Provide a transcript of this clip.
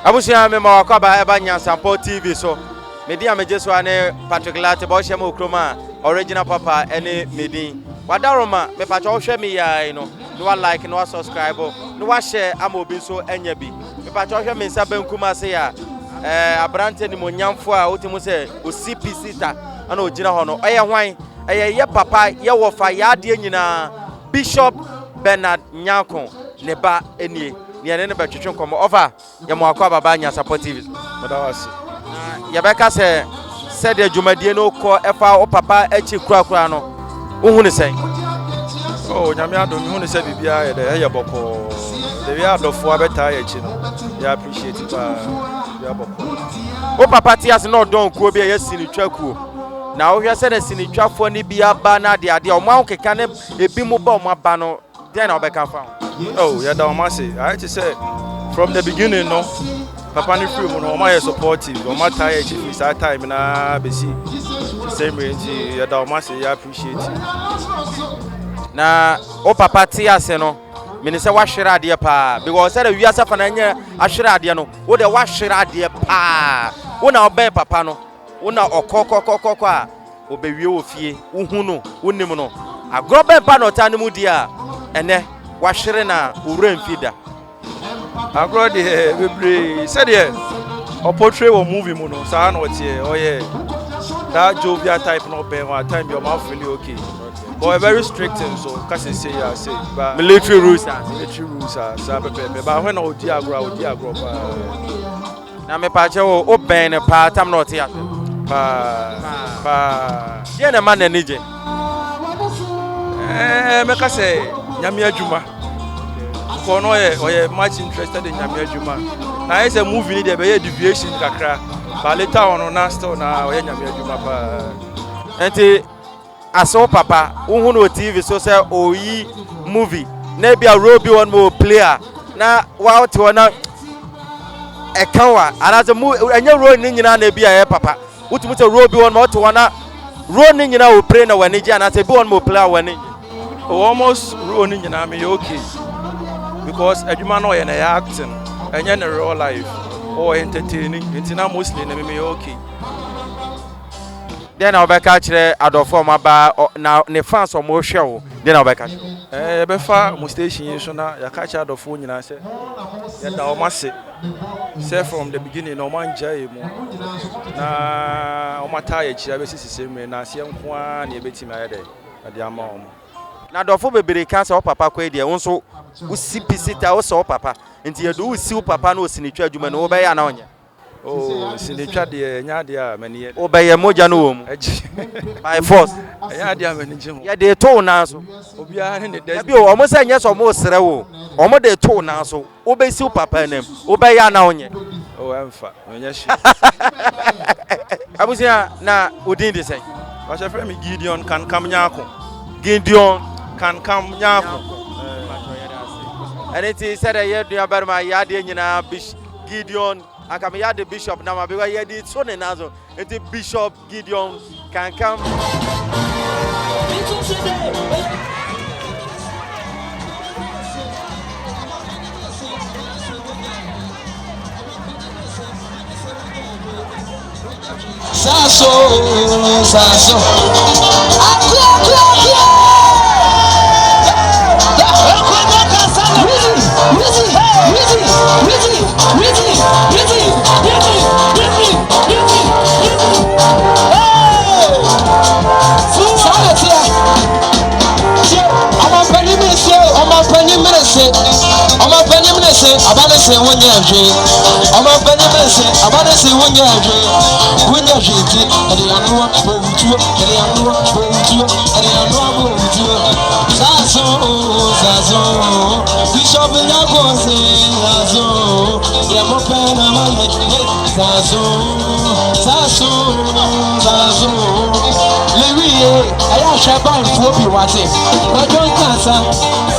Abusia me ma wakaba eba NYANSAPO TV so media mejeso ane particularity bo hye ma okroma original papa ene medin wadaroma me pacho hwe me ya no no like no subscribe no wa share ama obi so enya bi me pacho hwe me nsa bankuma se ya abrante ni monyamfo a otimu se o CPC ta ana ogina ho no oye hwan ye papa ye wofa ya de nyina Bishop Bernard Nyarko ne ba enie ni ene ne betwetwe nkomo over ye mo akwa baba NYANSAPO TV modawasi ye beka se de adwumadie no ko efa o papa echi kura no wo ne sen oh nyame adom hu ne se bibia ye de ye boko de we adofo abeta ye chi no ya appreciate it ya boko o papa ti ase no don kuo bi ye sini twakuo na wo hwe se na sini twafo ni bia ba na de ade o ma keka ne ebi mu ba o ma ba no den na obeka fa oh yeah, that was I had to say from the beginning, no. Papa ni free, no. My supportive, no matter if it's that time na besi same range. Yeah, that was I appreciate it. Na o papa ti ase no. Me say wa hwere ade pa because say we asa fa na nya ahwere ade no. Wo de wa hwere ade pa. Wo na oben papa no. Wo na okokokokoko a obewie wo fie. Wo hu no, wo nim no. Agro ben pa no ta ne mu dia ene wa hwere na owura mfida. Agro de bebre said here or portray or movie mo no sa na otie oh yeah that jovial type no be one time your mouth really okay but very strict and so cause say ya say but military rules are sa pepe but when odi agro na me pa che o ben pa tam no tie pa ye na man na nije me ka say nyame adwuma for no ye much interested in nyame adwuma na is a movie need be deviation kakra but later on na still na ye nyame adwuma pa enti aso papa wo no TV so say oyi movie na bia robi one more player na wa oti wona e kan wa anaze enya ro ni nyina na bia ye papa utumu say robi one more oti wona ro ni nyina o play na wani ji anaze bi one more player wani almost ro ni nyina me okay because adwuma no ye na acting enya na real life or entertaining intina mostly na me okay then na obeka kire adofo maba na ne fans o mo hwe wo then na obeka be fa mo station yin so na ya ka kire adofo nyina se ya da o mase say from the beginning no man jai mu na o mata ya kire be sisi me na se nko a na e betimi ayede ade ama o na adofo bebere ka se o papa kwa de wonso wo CPC ta wo so papa enti ye do wo si wo papa na o sinitwa adwuma no wo be ya na onye oh sinitwa de nya de a mani ye wo be ye moja no wo mu by force nya de a mani je ho ye de to na so obi a ne de bi o mo se nye so mo sere wo o mo de to na so wo be si wo papa nem wo be ya na onye oh emfa onye shi abusia na odin de say wa she frame Gideon kan kam Nyarko Gideon kan kam Nyarko and it is said ye do abarma ya de nyina Gideon akam ya de Bishop na ma be ye di so ne nazo enti Bishop Gideon can come Saso Abanese wonyaje Abanese wonyaje ti ade anwa bovutuo Saso Bishop Nyarko Saso ya mopena male Saso Lewi I am Shaban for be what it. But don't answer.